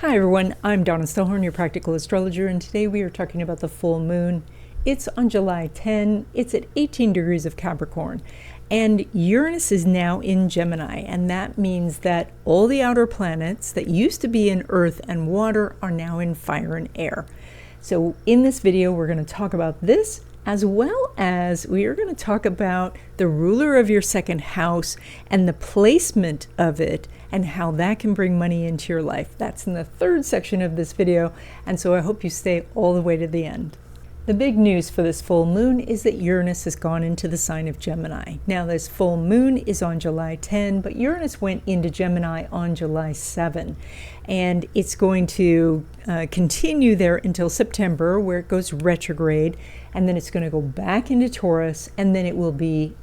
Hi everyone, I'm Donna Stellhorn, your practical astrologer, and today we are talking about the full moon. It's on July 10, it's at 18 degrees of Capricorn, and Uranus is now in Gemini, and that means that all the outer planets that used to be in earth and water are now in fire and air. So in this video, we're going to talk about this, as well as we are going to talk about the ruler of your second house and the placement of it and how that can bring money into your life. That's in the third section of this video, and so I hope you stay all the way to the end. The big news for this full moon is that Uranus has gone into the sign of Gemini. Now this full moon is on July 10, but Uranus went into Gemini on July 7. And it's going to continue there until September, where it goes retrograde, and then it's going to go back into Taurus, and then it will be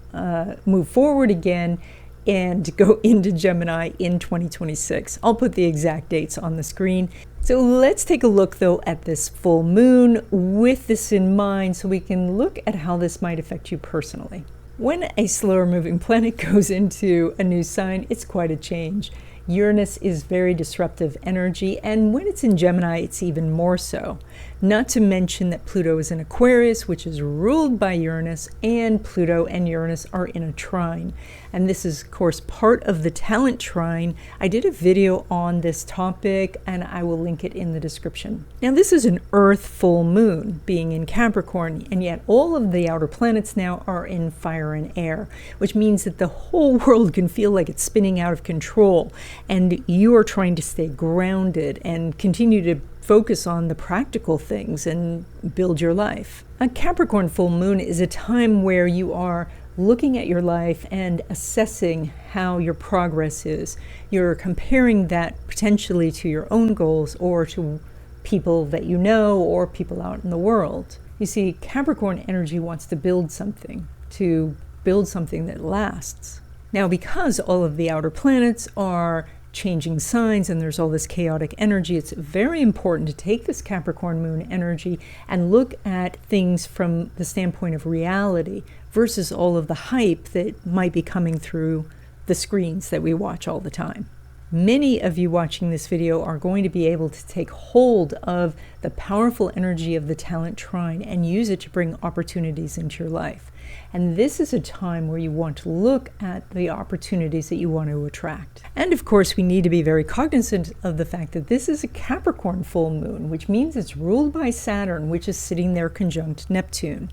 move forward again and go into Gemini in 2026. I'll put the exact dates on the screen. So let's take a look though at this full moon with this in mind so we can look at how this might affect you personally. When a slower moving planet goes into a new sign, it's quite a change. Uranus is very disruptive energy, and when it's in Gemini, it's even more so. Not to mention that Pluto is in Aquarius, which is ruled by Uranus, and Pluto and Uranus are in a trine. And this is, of course, part of the talent trine. I did a video on this topic, and I will link it in the description. Now, this is an Earth full moon, being in Capricorn, and yet all of the outer planets now are in fire and air, which means that the whole world can feel like it's spinning out of control. And you are trying to stay grounded and continue to focus on the practical things and build your life. A Capricorn full moon is a time where you are looking at your life and assessing how your progress is. You're comparing that potentially to your own goals or to people that you know or people out in the world. You see, Capricorn energy wants to build something that lasts. Now, because all of the outer planets are changing signs and there's all this chaotic energy, it's very important to take this Capricorn moon energy and look at things from the standpoint of reality versus all of the hype that might be coming through the screens that we watch all the time. Many of you watching this video are going to be able to take hold of the powerful energy of the talent trine and use it to bring opportunities into your life. And this is a time where you want to look at the opportunities that you want to attract. And of course, we need to be very cognizant of the fact that this is a Capricorn full moon, which means it's ruled by Saturn, which is sitting there conjunct Neptune.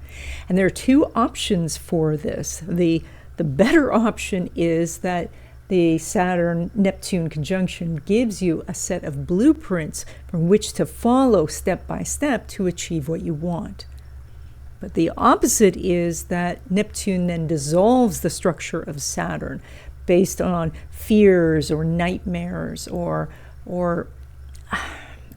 And there are two options for this. The better option is that the Saturn-Neptune conjunction gives you a set of blueprints from which to follow step by step to achieve what you want. But the opposite is that Neptune then dissolves the structure of Saturn based on fears or nightmares or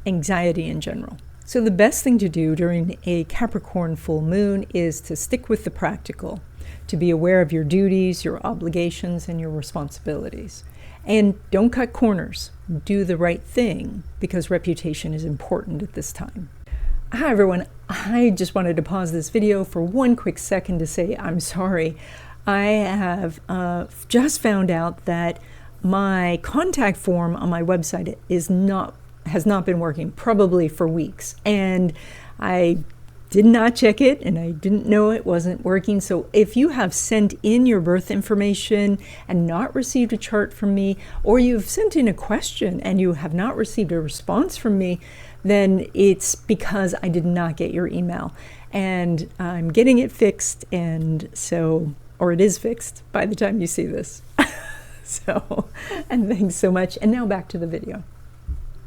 anxiety in general. So the best thing to do during a Capricorn full moon is to stick with the practical, to be aware of your duties, your obligations, and your responsibilities. And don't cut corners. Do the right thing, because reputation is important at this time. Hi everyone, I just wanted to pause this video for one quick second to say I'm sorry. I have just found out that my contact form on my website has not been working, probably for weeks. And I did not check it, and I didn't know it wasn't working. So if you have sent in your birth information and not received a chart from me, or you've sent in a question and you have not received a response from me, then it's because I did not get your email. And I'm getting it fixed, and so, or it is fixed by the time you see this. And thanks so much. And now back to the video.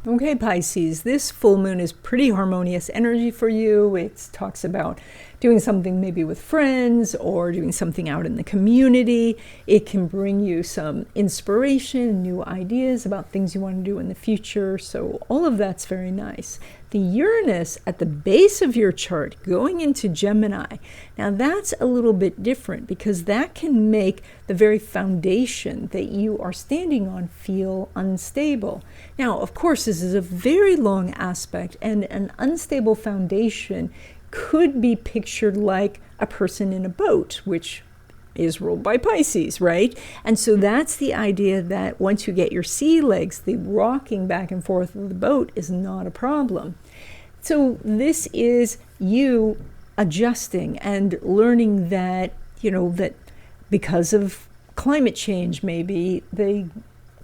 Okay, Pisces, this full moon is pretty harmonious energy for you. It talks about doing something maybe with friends or doing something out in the community. It can bring you some inspiration, new ideas about things you want to do in the future. So all of that's very nice. The Uranus at the base of your chart going into Gemini, now that's a little bit different because that can make the very foundation that you are standing on feel unstable. Now, of course, this is a very long aspect, and an unstable foundation could be pictured like a person in a boat, which is ruled by Pisces, right? And so that's the idea that once you get your sea legs, the rocking back and forth of the boat is not a problem. So this is you adjusting and learning that, that because of climate change, maybe the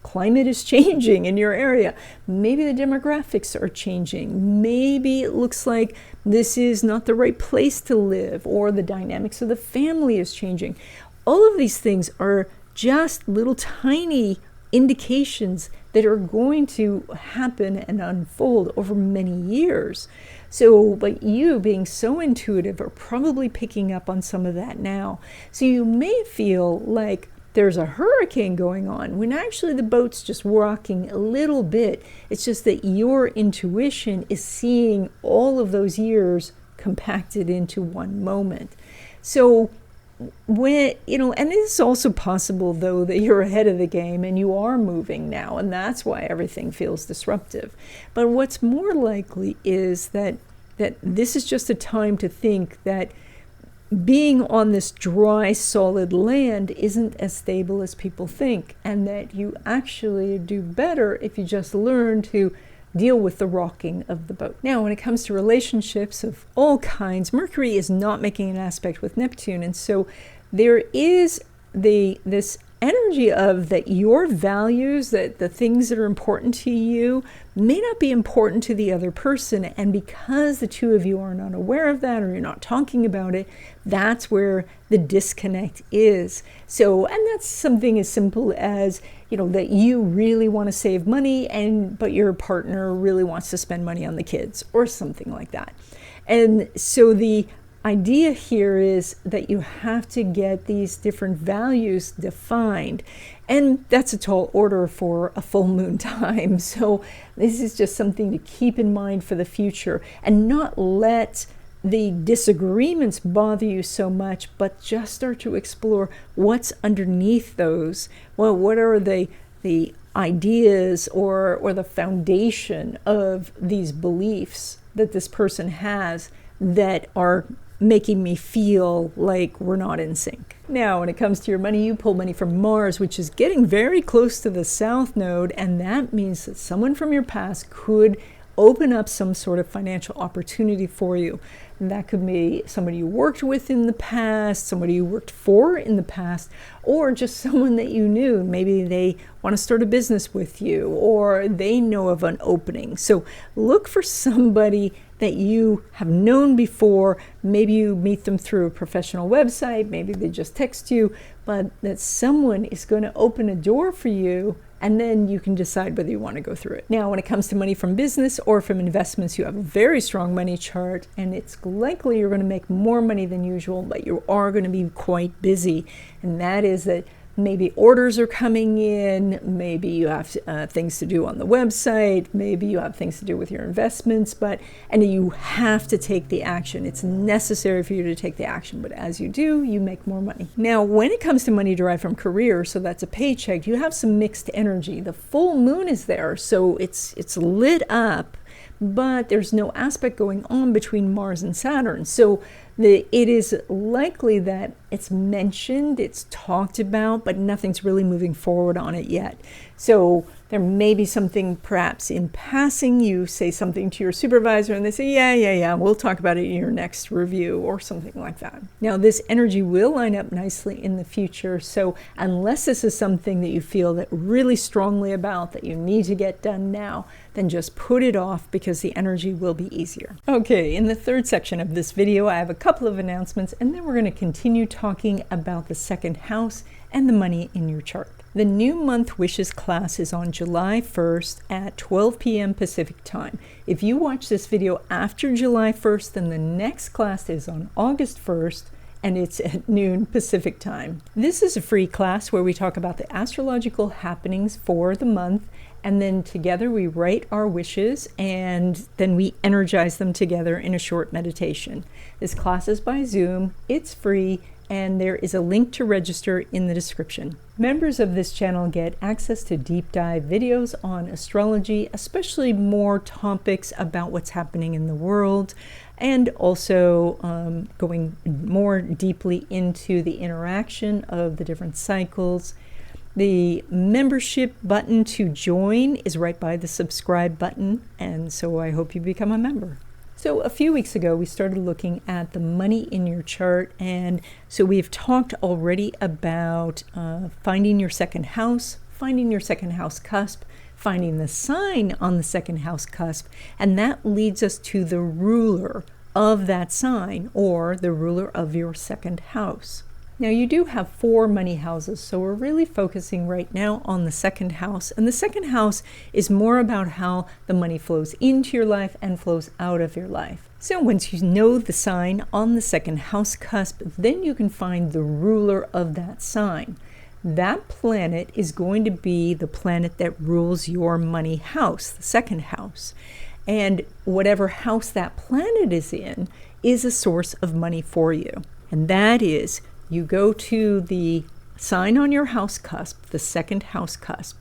climate is changing in your area. Maybe the demographics are changing. Maybe it looks like this is not the right place to live, or the dynamics of the family is changing. All of these things are just little tiny indications that are going to happen and unfold over many years. So, but you being so intuitive are probably picking up on some of that now. So you may feel like there's a hurricane going on when actually the boat's just rocking a little bit. It's just that your intuition is seeing all of those years compacted into one moment. So when, and it is also possible though that you're ahead of the game and you are moving now, and that's why everything feels disruptive. But what's more likely is that this is just a time to think that being on this dry, solid land isn't as stable as people think, and that you actually do better if you just learn to deal with the rocking of the boat. Now, when it comes to relationships of all kinds, Mercury is not making an aspect with Neptune, and so there is this energy of that your values, that the things that are important to you may not be important to the other person, and because the two of you are not aware of that or you're not talking about it, that's where the disconnect is. So, and that's something as simple as, that you really want to save money but your partner really wants to spend money on the kids or something like that. And so the idea here is that you have to get these different values defined, and that's a tall order for a full moon time. So this is just something to keep in mind for the future, and not let the disagreements bother you so much, but just start to explore what's underneath those. Well, what are the ideas or the foundation of these beliefs that this person has that are making me feel like we're not in sync. Now, when it comes to your money, you pull money from Mars, which is getting very close to the South Node, and that means that someone from your past could open up some sort of financial opportunity for you. And that could be somebody you worked with in the past, somebody you worked for in the past, or just someone that you knew. Maybe they want to start a business with you, or they know of an opening. So look for somebody that you have known before. Maybe you meet them through a professional website, maybe they just text you, but that someone is going to open a door for you, and then you can decide whether you want to go through it. Now, when it comes to money from business or from investments, you have a very strong money chart, and it's likely you're going to make more money than usual, but you are going to be quite busy. And that is that maybe orders are coming in, maybe you have things to do on the website, maybe you have things to do with your investments, and you have to take the action. It's necessary for you to take the action, but as you do, you make more money. Now, when it comes to money derived from career, so that's a paycheck, you have some mixed energy. The full moon is there, so it's lit up, but there's no aspect going on between Mars and Saturn. So it is likely that it's mentioned, it's talked about, but nothing's really moving forward on it yet. So there may be something perhaps in passing. You say something to your supervisor and they say, yeah, we'll talk about it in your next review or something like that. Now, this energy will line up nicely in the future. So unless this is something that you feel that really strongly about, that you need to get done now, then just put it off because the energy will be easier. Okay, in the third section of this video, I have a couple of announcements, and then we're going to continue talking about the second house and the money in your chart. The new month wishes class is on July 1st at 12 p.m. Pacific time. If you watch this video after July 1st, then the next class is on August 1st, and it's at noon Pacific time. This is a free class where we talk about the astrological happenings for the month, and then together we write our wishes, and then we energize them together in a short meditation. This class is by Zoom, it's free, and there is a link to register in the description. Members of this channel get access to deep dive videos on astrology, especially more topics about what's happening in the world, and also going more deeply into the interaction of the different cycles. The membership button to join is right by the subscribe button, and so I hope you become a member. So a few weeks ago, we started looking at the money in your chart, and so we've talked already about finding your second house cusp, finding the sign on the second house cusp, and that leads us to the ruler of that sign, or the ruler of your second house. Now, you do have 4 money houses, so we're really focusing right now on the second house. And the second house is more about how the money flows into your life and flows out of your life. So once you know the sign on the second house cusp, then you can find the ruler of that sign. That planet is going to be the planet that rules your money house, the second house. And whatever house that planet is in is a source of money for you. And that is, you go to the sign on your house cusp, the second house cusp,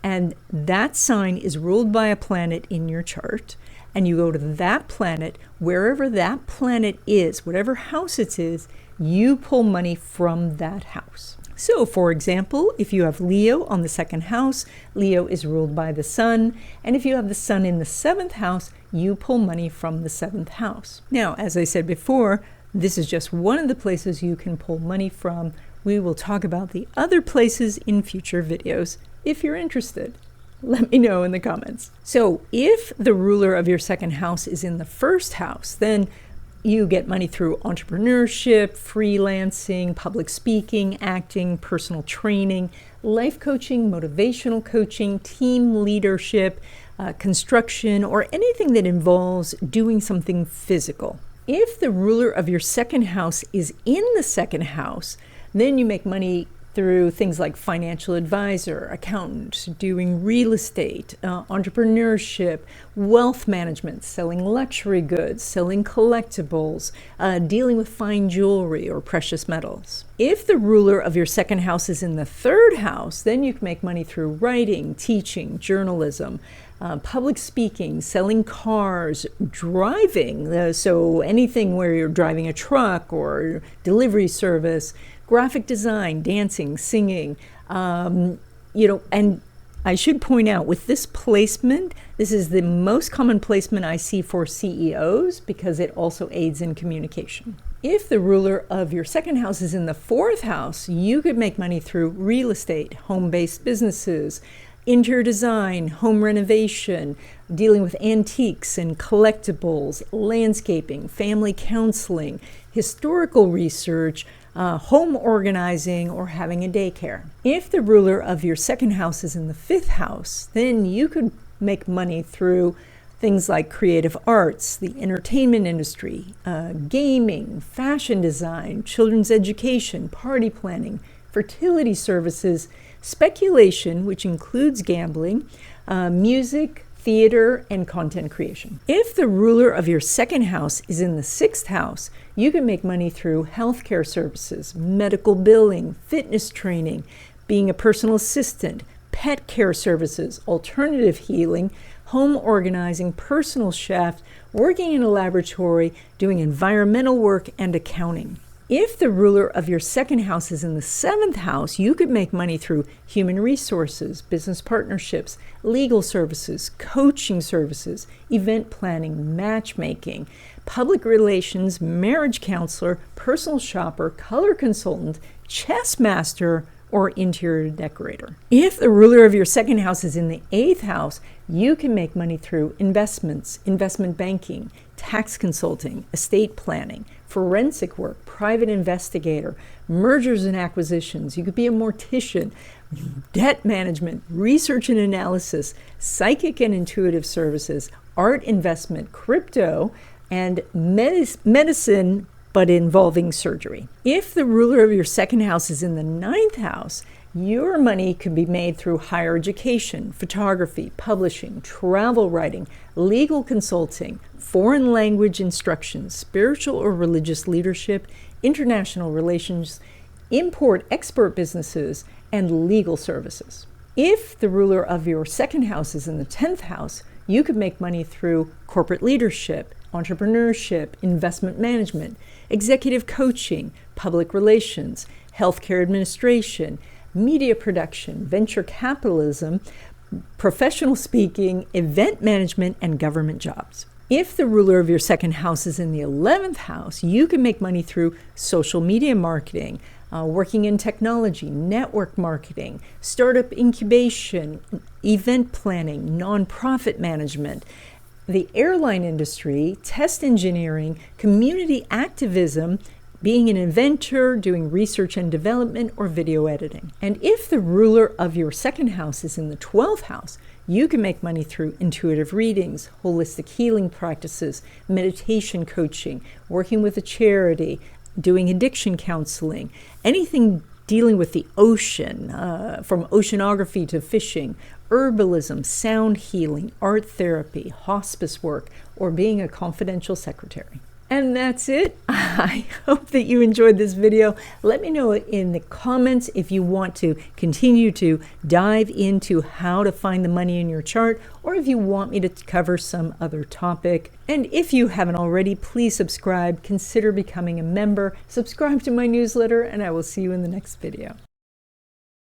and that sign is ruled by a planet in your chart, and you go to that planet, wherever that planet is, whatever house it is, you pull money from that house. So, for example, if you have Leo on the second house, Leo is ruled by the sun, and if you have the sun in the 7th house, you pull money from the 7th house. Now, as I said before, this is just one of the places you can pull money from. We will talk about the other places in future videos if you're interested. Let me know in the comments. So if the ruler of your second house is in the 1st house, then you get money through entrepreneurship, freelancing, public speaking, acting, personal training, life coaching, motivational coaching, team leadership, construction, or anything that involves doing something physical. If the ruler of your second house is in the second house, then you make money through things like financial advisor, accountant, doing real estate, entrepreneurship, wealth management, selling luxury goods, selling collectibles, dealing with fine jewelry or precious metals. If the ruler of your second house is in the 3rd house, then you can make money through writing, teaching, journalism, public speaking, selling cars, driving, so anything where you're driving a truck or delivery service, graphic design, dancing, singing, and I should point out with this placement, this is the most common placement I see for CEOs because it also aids in communication. If the ruler of your second house is in the 4th house, you could make money through real estate, home-based businesses, interior design, home renovation, dealing with antiques and collectibles, landscaping, family counseling, historical research, home organizing, or having a daycare. If the ruler of your second house is in the 5th house, then you could make money through things like creative arts, the entertainment industry, gaming, fashion design, children's education, party planning, fertility services, speculation, which includes gambling, music, theater, and content creation. If the ruler of your second house is in the 6th house, you can make money through healthcare services, medical billing, fitness training, being a personal assistant, pet care services, alternative healing, home organizing, personal chef, working in a laboratory, doing environmental work, and accounting. If the ruler of your second house is in the 7th house, you could make money through human resources, business partnerships, legal services, coaching services, event planning, matchmaking, public relations, marriage counselor, personal shopper, color consultant, chess master, or interior decorator. If the ruler of your second house is in the 8th house, you can make money through investments, investment banking, tax consulting, estate planning, forensic work, private investigator, mergers and acquisitions. You could be a mortician, debt management, research and analysis, psychic and intuitive services, art investment, crypto, and medicine, but involving surgery. If the ruler of your second house is in the 9th house, your money could be made through higher education, photography, publishing, travel writing, legal consulting, foreign language instruction, spiritual or religious leadership, international relations, import-export businesses, and legal services. If the ruler of your second house is in the 10th house, you could make money through corporate leadership, entrepreneurship, investment management, executive coaching, public relations, healthcare administration, media production, venture capitalism, professional speaking, event management, and government jobs. If the ruler of your second house is in the 11th house, you can make money through social media marketing, working in technology, network marketing, startup incubation, event planning, nonprofit management, the airline industry, test engineering, community activism, being an inventor, doing research and development, or video editing. And if the ruler of your second house is in the 12th house, you can make money through intuitive readings, holistic healing practices, meditation coaching, working with a charity, doing addiction counseling, anything dealing with the ocean, from oceanography to fishing, herbalism, sound healing, art therapy, hospice work, or being a confidential secretary. And that's it. I hope that you enjoyed this video. Let me know in the comments if you want to continue to dive into how to find the money in your chart, or if you want me to cover some other topic. And if you haven't already, please subscribe, consider becoming a member, subscribe to my newsletter, and I will see you in the next video.